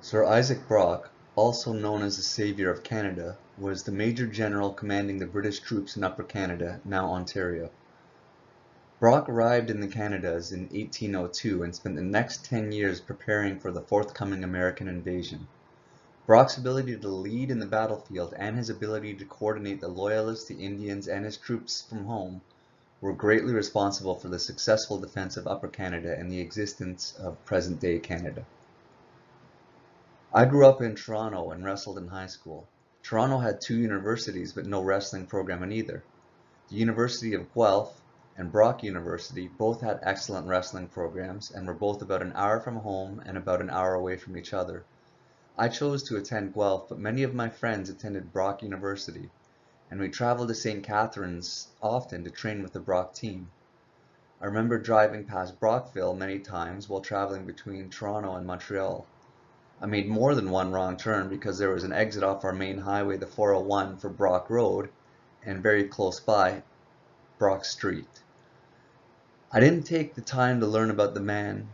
Sir Isaac Brock, also known as the Saviour of Canada, was the Major General commanding the British troops in Upper Canada, now Ontario. Brock arrived in the Canadas in 1802 and spent the next 10 years preparing for the forthcoming American invasion. Brock's ability to lead in the battlefield and his ability to coordinate the Loyalists, the Indians, and his troops from home were greatly responsible for the successful defense of Upper Canada and the existence of present-day Canada. I grew up in Toronto and wrestled in high school. Toronto had two universities but no wrestling program in either. The University of Guelph and Brock University both had excellent wrestling programs and were both about an hour from home and about an hour away from each other. I chose to attend Guelph, but many of my friends attended Brock University, and we traveled to St. Catharines often to train with the Brock team. I remember driving past Brockville many times while traveling between Toronto and Montreal. I made more than one wrong turn because there was an exit off our main highway, the 401, for Brock Road, and very close by, Brock Street. I didn't take the time to learn about the man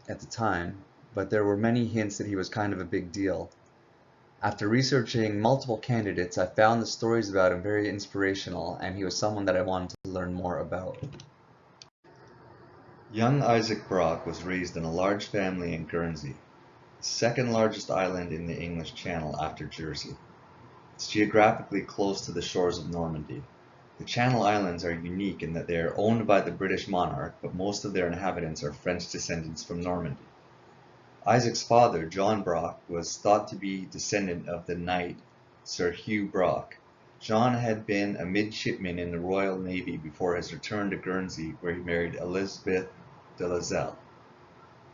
at the time, but there were many hints that he was kind of a big deal. After researching multiple candidates, I found the stories about him very inspirational, and he was someone that I wanted to learn more about. Young Isaac Brock was raised in a large family in Guernsey, the second largest island in the English Channel after Jersey. It's geographically close to the shores of Normandy. The Channel Islands are unique in that they are owned by the British monarch, but most of their inhabitants are French descendants from Normandy. Isaac's father, John Brock, was thought to be descendant of the knight Sir Hugh Brock. John had been a midshipman in the Royal Navy before his return to Guernsey, where he married Elizabeth de Lauzelle.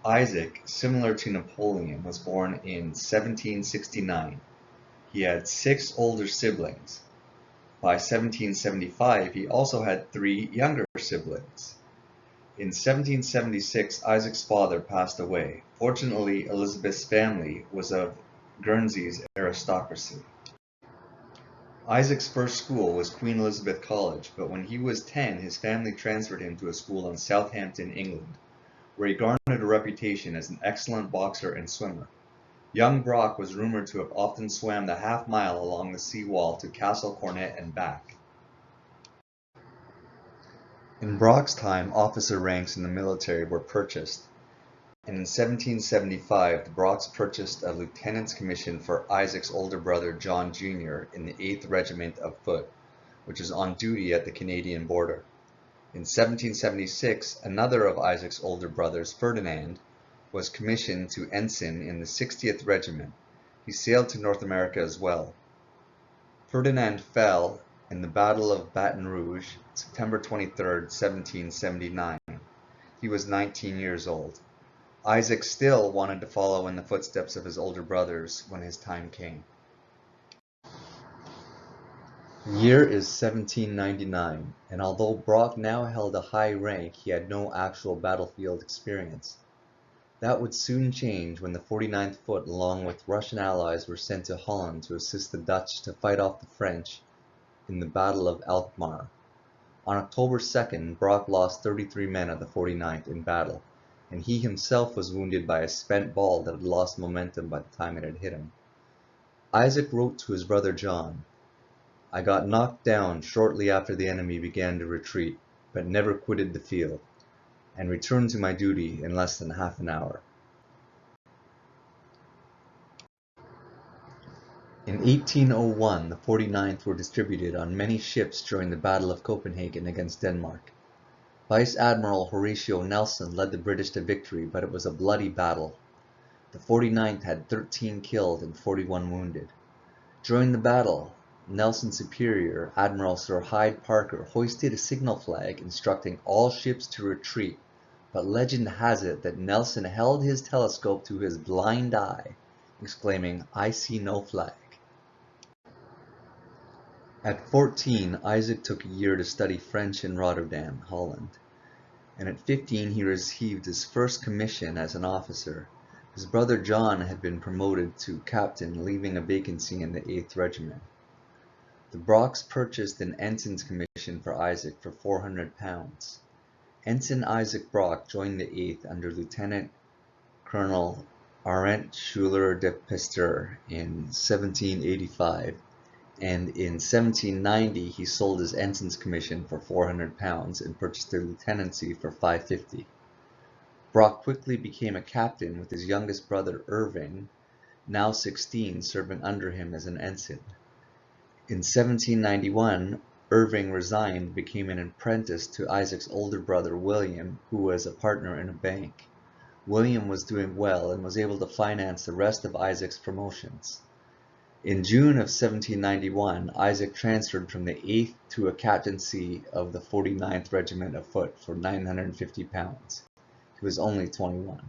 Isaac, similar to Napoleon, was born in 1769. He had 6 older siblings. By 1775, he also had 3 younger siblings. In 1776, Isaac's father passed away. Fortunately, Elizabeth's family was of Guernsey's aristocracy. Isaac's first school was Queen Elizabeth College, but when he was 10, his family transferred him to a school in Southampton, England, where he garnered a reputation as an excellent boxer and swimmer. Young Brock was rumored to have often swam the half-mile along the seawall to Castle Cornet and back. In Brock's time, officer ranks in the military were purchased, and in 1775 the Brocks purchased a lieutenant's commission for Isaac's older brother John Jr. in the 8th Regiment of Foot, which was on duty at the Canadian border. In 1776, another of Isaac's older brothers, Ferdinand, was commissioned to ensign in the 60th Regiment. He sailed to North America as well. Ferdinand fell in the Battle of Baton Rouge, September 23, 1779. He was 19 years old. Isaac still wanted to follow in the footsteps of his older brothers when his time came. The year is 1799, and although Brock now held a high rank, he had no actual battlefield experience. That would soon change when the 49th Foot, along with Russian allies, were sent to Holland to assist the Dutch to fight off the French in the Battle of Alkmaar. On October 2nd, Brock lost 33 men of the 49th in battle, and he himself was wounded by a spent ball that had lost momentum by the time it had hit him. Isaac wrote to his brother John, "I got knocked down shortly after the enemy began to retreat, but never quitted the field, and returned to my duty in less than half an hour." In 1801, the 49th were distributed on many ships during the Battle of Copenhagen against Denmark. Vice Admiral Horatio Nelson led the British to victory, but it was a bloody battle. The 49th had 13 killed and 41 wounded. During the battle, Nelson's superior, Admiral Sir Hyde Parker, hoisted a signal flag instructing all ships to retreat, but legend has it that Nelson held his telescope to his blind eye, exclaiming, "I see no flag." At 14, Isaac took a year to study French in Rotterdam, Holland, and at 15 he received his first commission as an officer. His brother John had been promoted to captain, leaving a vacancy in the 8th Regiment. The Brocks purchased an ensign's commission for Isaac for £400. Ensign Isaac Brock joined the 8th under Lieutenant Colonel Arent Schuler de Pesteur in 1785, and in 1790 he sold his ensign's commission for £400 and purchased a lieutenancy for £550. Brock quickly became a captain with his youngest brother Irving, now 16, serving under him as an ensign. In 1791, Irving resigned and became an apprentice to Isaac's older brother William, who was a partner in a bank. William was doing well and was able to finance the rest of Isaac's promotions. In June of 1791, Isaac transferred from the 8th to a captaincy of the 49th Regiment of Foot for £950. He was only 21.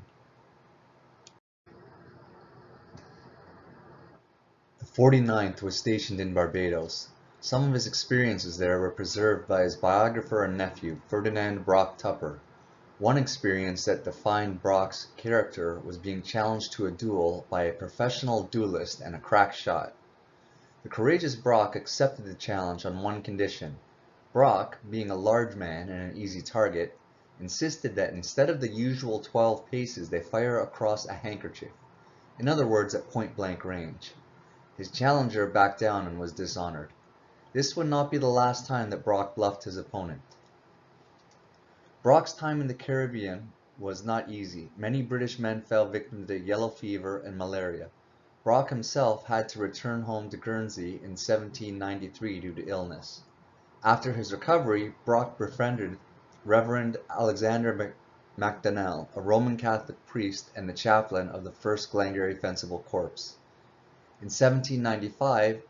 The 49th was stationed in Barbados. Some of his experiences there were preserved by his biographer and nephew, Ferdinand Brock Tupper. One experience that defined Brock's character was being challenged to a duel by a professional duelist and a crack shot. The courageous Brock accepted the challenge on one condition. Brock, being a large man and an easy target, insisted that instead of the usual 12 paces they fire across a handkerchief, in other words at point-blank range. His challenger backed down and was dishonored. This would not be the last time that Brock bluffed his opponent. Brock's time in the Caribbean was not easy. Many British men fell victim to yellow fever and malaria. Brock himself had to return home to Guernsey in 1793 due to illness. After his recovery, Brock befriended Reverend Alexander MacDonnell, a Roman Catholic priest and the chaplain of the 1st Glengarry Fencible Corps. In 1795,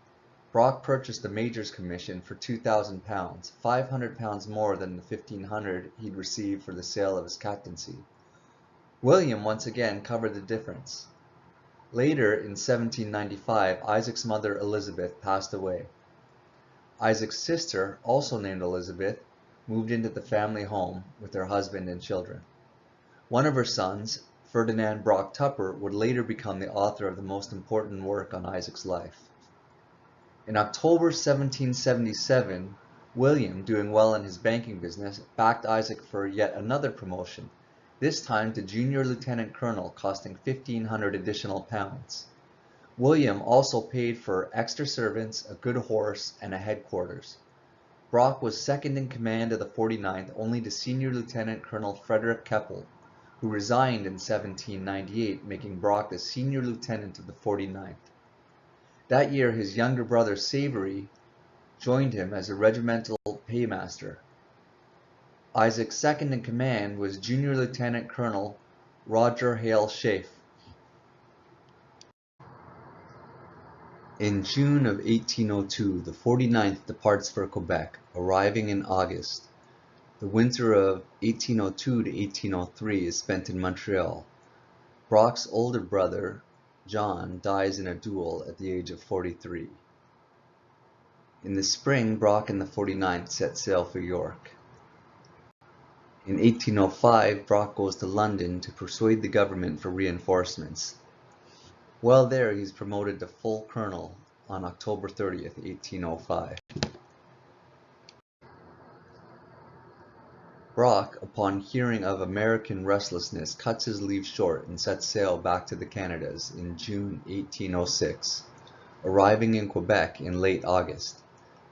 Brock purchased a major's commission for £2,000, £500 more than the £1,500 he'd received for the sale of his captaincy. William once again covered the difference. Later, in 1795, Isaac's mother Elizabeth passed away. Isaac's sister, also named Elizabeth, moved into the family home with her husband and children. One of her sons, Ferdinand Brock Tupper, would later become the author of the most important work on Isaac's life. In October 1777, William, doing well in his banking business, backed Isaac for yet another promotion, this time to junior lieutenant colonel, costing £1,500 additional pounds. William also paid for extra servants, a good horse, and a headquarters. Brock was second in command of the 49th only to Senior Lieutenant Colonel Frederick Keppel, who resigned in 1798, making Brock the senior lieutenant of the 49th. That year, his younger brother Savory joined him as a regimental paymaster. Isaac's second in command was Junior Lieutenant Colonel Roger Hale Schaff. In June of 1802, the 49th departs for Quebec, arriving in August. The winter of 1802 to 1803 is spent in Montreal. Brock's older brother, John, dies in a duel at the age of 43. In the spring, Brock and the 49th set sail for York. In 1805, Brock goes to London to persuade the government for reinforcements. While there, he's promoted to full colonel on October 30th, 1805. Brock, upon hearing of American restlessness, cuts his leave short and sets sail back to the Canadas in June 1806, arriving in Quebec in late August.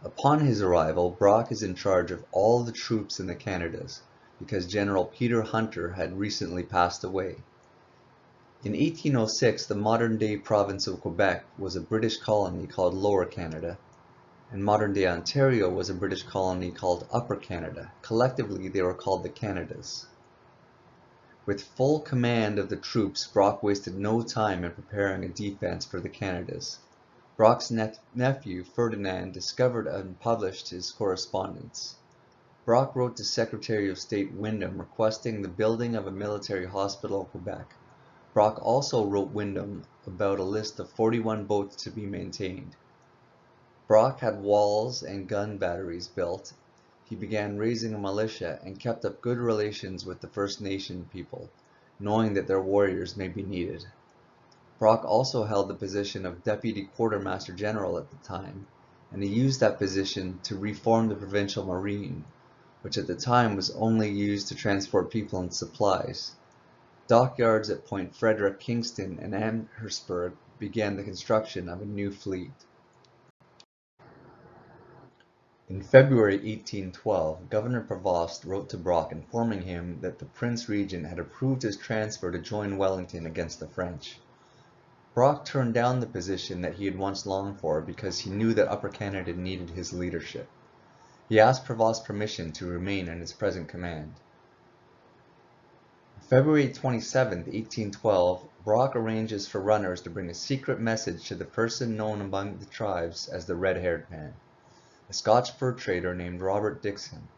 Upon his arrival, Brock is in charge of all the troops in the Canadas, because General Peter Hunter had recently passed away. In 1806, the modern-day province of Quebec was a British colony called Lower Canada, and modern-day Ontario was a British colony called Upper Canada. Collectively, they were called the Canadas. With full command of the troops, Brock wasted no time in preparing a defense for the Canadas. Brock's nephew, Ferdinand, discovered and published his correspondence. Brock wrote to Secretary of State Windham requesting the building of a military hospital in Quebec. Brock also wrote Windham about a list of 41 boats to be maintained. Brock had walls and gun batteries built. He began raising a militia and kept up good relations with the First Nation people, knowing that their warriors may be needed. Brock also held the position of Deputy Quartermaster General at the time, and he used that position to reform the provincial marine, which at the time was only used to transport people and supplies. Dockyards at Point Frederick, Kingston, and Amherstburg began the construction of a new fleet. In February 1812, Governor Prevost wrote to Brock informing him that the Prince Regent had approved his transfer to join Wellington against the French. Brock turned down the position that he had once longed for because he knew that Upper Canada needed his leadership. He asked Prevost's permission to remain in his present command. On February 27, 1812, Brock arranges for runners to bring a secret message to the person known among the tribes as the Red-Haired Man, a Scotch fur trader named Robert Dixon.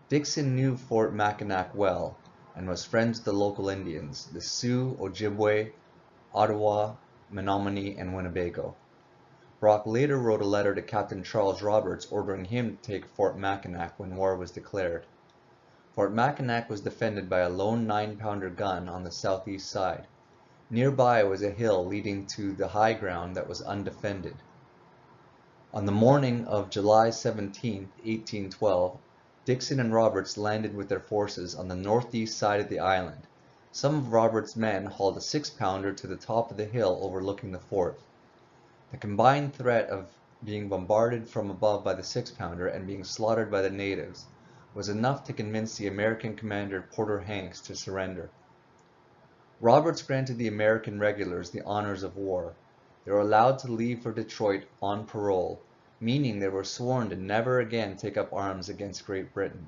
Dixon knew Fort Mackinac well and was friends with the local Indians, the Sioux, Ojibwe, Ottawa, Menominee, and Winnebago. Brock later wrote a letter to Captain Charles Roberts ordering him to take Fort Mackinac when war was declared. Fort Mackinac was defended by a lone 9-pounder gun on the southeast side. Nearby was a hill leading to the high ground that was undefended. On the morning of July 17, 1812, Dixon and Roberts landed with their forces on the northeast side of the island. Some of Roberts' men hauled a 6-pounder to the top of the hill overlooking the fort. The combined threat of being bombarded from above by the 6-pounder and being slaughtered by the natives was enough to convince the American commander Porter Hanks to surrender. Roberts granted the American regulars the honors of war. They were allowed to leave for Detroit on parole, meaning they were sworn to never again take up arms against Great Britain.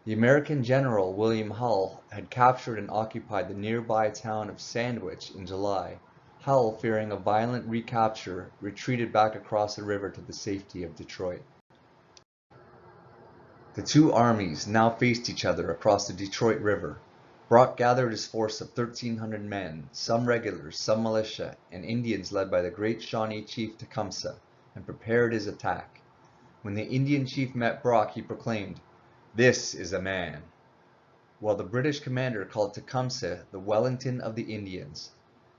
The American general William Hull had captured and occupied the nearby town of Sandwich in July. Hull, fearing a violent recapture, retreated back across the river to the safety of Detroit. The two armies now faced each other across the Detroit River. Brock gathered his force of 1,300 men, some regulars, some militia, and Indians led by the great Shawnee chief Tecumseh, and prepared his attack. When the Indian chief met Brock, he proclaimed, "This is a man," while the British commander called Tecumseh the Wellington of the Indians.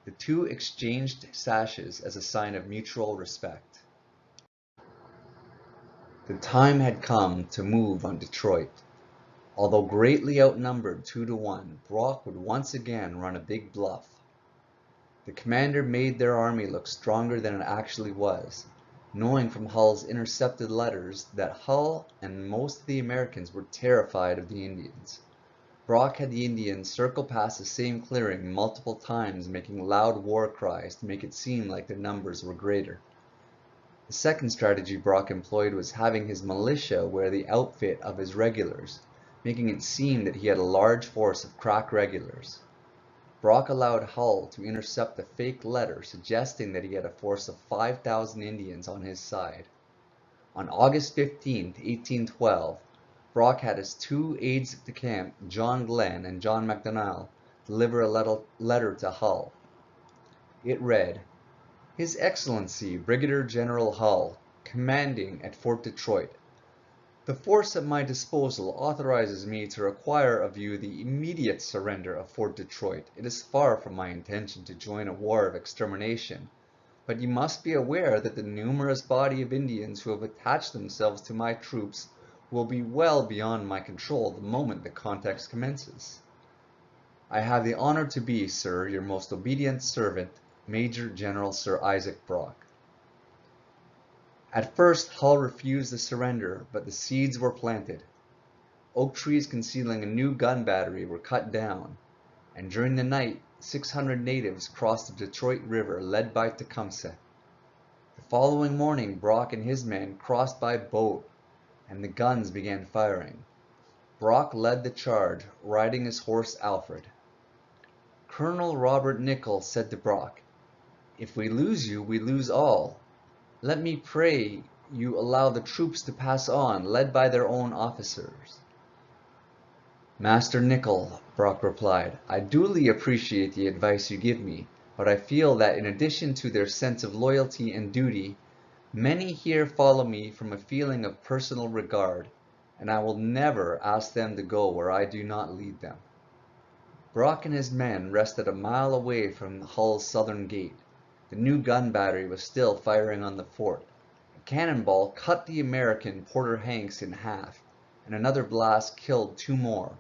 The two exchanged sashes as a sign of mutual respect. The time had come to move on Detroit. Although greatly outnumbered 2-1, Brock would once again run a big bluff. The commander made their army look stronger than it actually was, knowing from Hull's intercepted letters that Hull and most of the Americans were terrified of the Indians. Brock had the Indians circle past the same clearing multiple times, making loud war cries to make it seem like their numbers were greater. The second strategy Brock employed was having his militia wear the outfit of his regulars, making it seem that he had a large force of crack regulars. Brock allowed Hull to intercept a fake letter suggesting that he had a force of 5,000 Indians on his side. On August 15, 1812, Brock had his two aides-de-camp, John Glenn and John Macdonell, deliver a letter to Hull. It read, "His Excellency Brigadier General Hull, commanding at Fort Detroit. The force at my disposal authorizes me to require of you the immediate surrender of Fort Detroit. It is far from my intention to join a war of extermination, but you must be aware that the numerous body of Indians who have attached themselves to my troops will be well beyond my control the moment the contest commences. I have the honor to be, sir, your most obedient servant, Major General Sir Isaac Brock." At first Hull refused the surrender, but the seeds were planted. Oak trees concealing a new gun battery were cut down, and during the night 600 natives crossed the Detroit River led by Tecumseh. The following morning Brock and his men crossed by boat, and the guns began firing. Brock led the charge, riding his horse Alfred. Colonel Robert Nicholl said to Brock, "If we lose you, we lose all. Let me pray you allow the troops to pass on, led by their own officers." "Master Nicholl," Brock replied, "I duly appreciate the advice you give me, but I feel that in addition to their sense of loyalty and duty, many here follow me from a feeling of personal regard, and I will never ask them to go where I do not lead them." Brock and his men rested a mile away from Hull's southern gate. The new gun battery was still firing on the fort. A cannonball cut the American Porter Hanks in half, and another blast killed two more.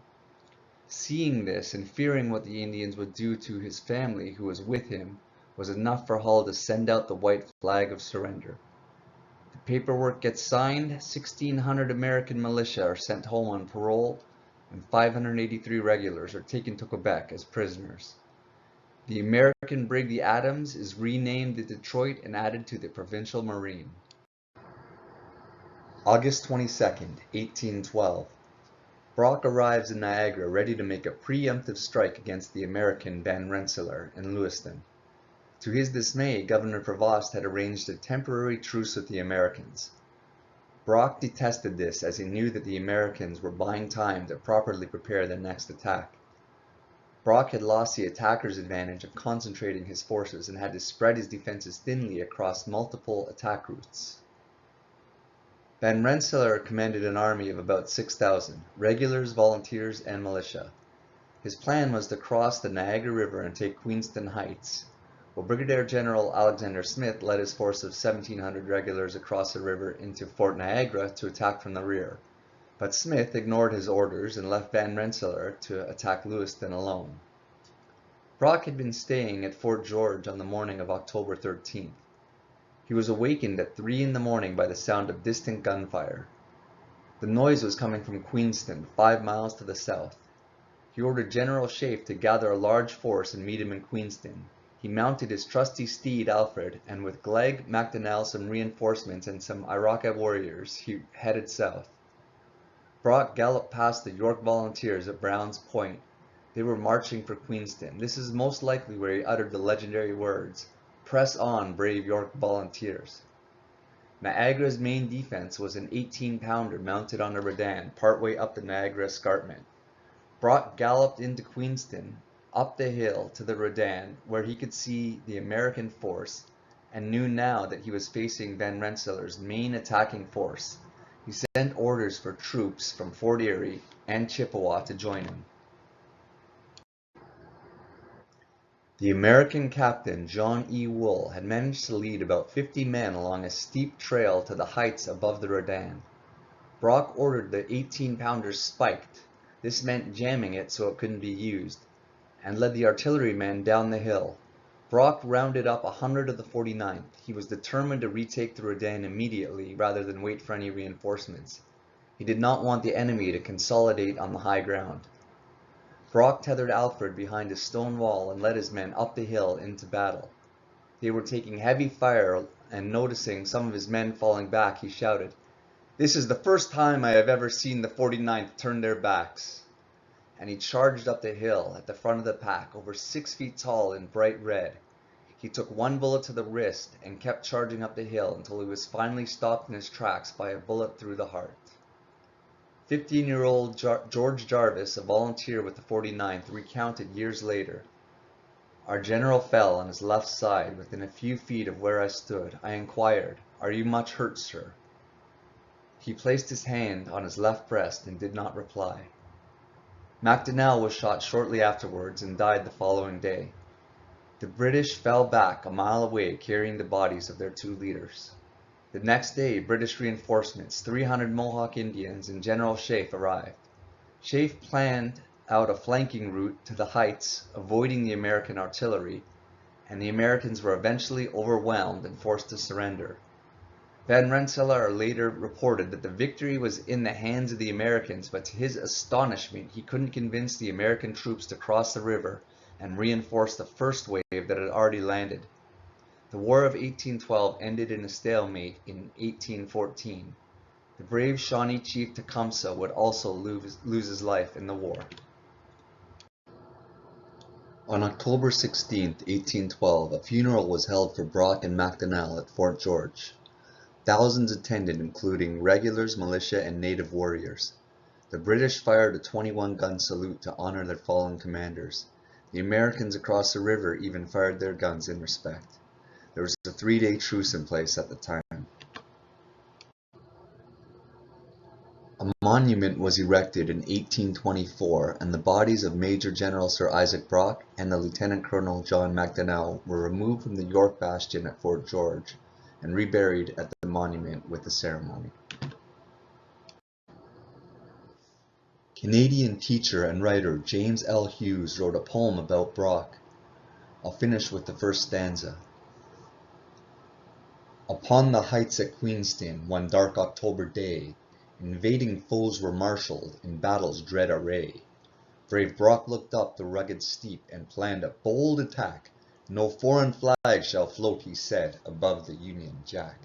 Seeing this and fearing what the Indians would do to his family who was with him was enough for Hull to send out the white flag of surrender. The paperwork gets signed, 1,600 American militia are sent home on parole, and 583 regulars are taken to Quebec as prisoners. The American brig the Adams is renamed the Detroit and added to the Provincial Marine. August 22nd, 1812. Brock arrives in Niagara ready to make a preemptive strike against the American Van Rensselaer in Lewiston. To his dismay, Governor Prevost had arranged a temporary truce with the Americans. Brock detested this as he knew that the Americans were buying time to properly prepare their next attack. Brock had lost the attacker's advantage of concentrating his forces and had to spread his defenses thinly across multiple attack routes. Van Rensselaer commanded an army of about 6,000, regulars, volunteers, and militia. His plan was to cross the Niagara River and take Queenston Heights, while Brigadier General Alexander Smith led his force of 1,700 regulars across the river into Fort Niagara to attack from the rear. But Smith ignored his orders and left Van Rensselaer to attack Lewiston alone. Brock had been staying at Fort George on the morning of October 13th. He was awakened at 3 in the morning by the sound of distant gunfire. The noise was coming from Queenston, 5 miles to the south. He ordered General Sheaffe to gather a large force and meet him in Queenston. He mounted his trusty steed Alfred, and with Glegg, Macdonell, some reinforcements, and some Iroquois warriors, he headed south. Brock galloped past the York Volunteers at Brown's Point. They were marching for Queenston. This is most likely where he uttered the legendary words, "Press on, brave York Volunteers." Niagara's main defense was an 18-pounder mounted on a redan partway up the Niagara escarpment. Brock galloped into Queenston, up the hill to the redan, where he could see the American force, and knew now that he was facing Van Rensselaer's main attacking force. He sent orders for troops from Fort Erie and Chippewa to join him. The American captain, John E. Wool, had managed to lead about 50 men along a steep trail to the heights above the redan. Brock ordered the 18-pounders spiked. This meant jamming it so it couldn't be used, and led the artillerymen down the hill. Brock rounded up 100 of the 49th. He was determined to retake the redan immediately rather than wait for any reinforcements. He did not want the enemy to consolidate on the high ground. Brock tethered Alfred behind a stone wall and led his men up the hill into battle. They were taking heavy fire, and noticing some of his men falling back, he shouted, "This is the first time I have ever seen the 49th turn their backs." And he charged up the hill at the front of the pack, over 6 feet tall and bright red. He took one bullet to the wrist and kept charging up the hill until he was finally stopped in his tracks by a bullet through the heart. 15-year-old George Jarvis, a volunteer with the 49th, recounted years later, "Our general fell on his left side within a few feet of where I stood. I inquired, 'Are you much hurt, sir?' He placed his hand on his left breast and did not reply." Macdonell was shot shortly afterwards and died the following day. The British fell back a mile away carrying the bodies of their 2 leaders. The next day, British reinforcements, 300 Mohawk Indians, and General Sheaffe arrived. Sheaffe planned out a flanking route to the heights, avoiding the American artillery, and the Americans were eventually overwhelmed and forced to surrender. Van Rensselaer later reported that the victory was in the hands of the Americans, but to his astonishment, he couldn't convince the American troops to cross the river and reinforce the first wave that had already landed. The War of 1812 ended in a stalemate in 1814. The brave Shawnee chief Tecumseh would also lose his life in the war. On October 16, 1812, a funeral was held for Brock and Macdonell at Fort George. Thousands attended, including regulars, militia, and native warriors. The British fired a 21-gun salute to honor their fallen commanders. The Americans across the river even fired their guns in respect. There was a 3-day truce in place at the time. A monument was erected in 1824, and the bodies of Major General Sir Isaac Brock and the Lieutenant Colonel John Macdonell were removed from the York Bastion at Fort George and reburied at the monument with a ceremony. Canadian teacher and writer James L. Hughes wrote a poem about Brock. I'll finish with the first stanza. Upon the heights at Queenston, one dark October day, invading foes were marshalled in battle's dread array. Brave Brock looked up the rugged steep and planned a bold attack. No foreign flag shall float, he said, above the Union Jack.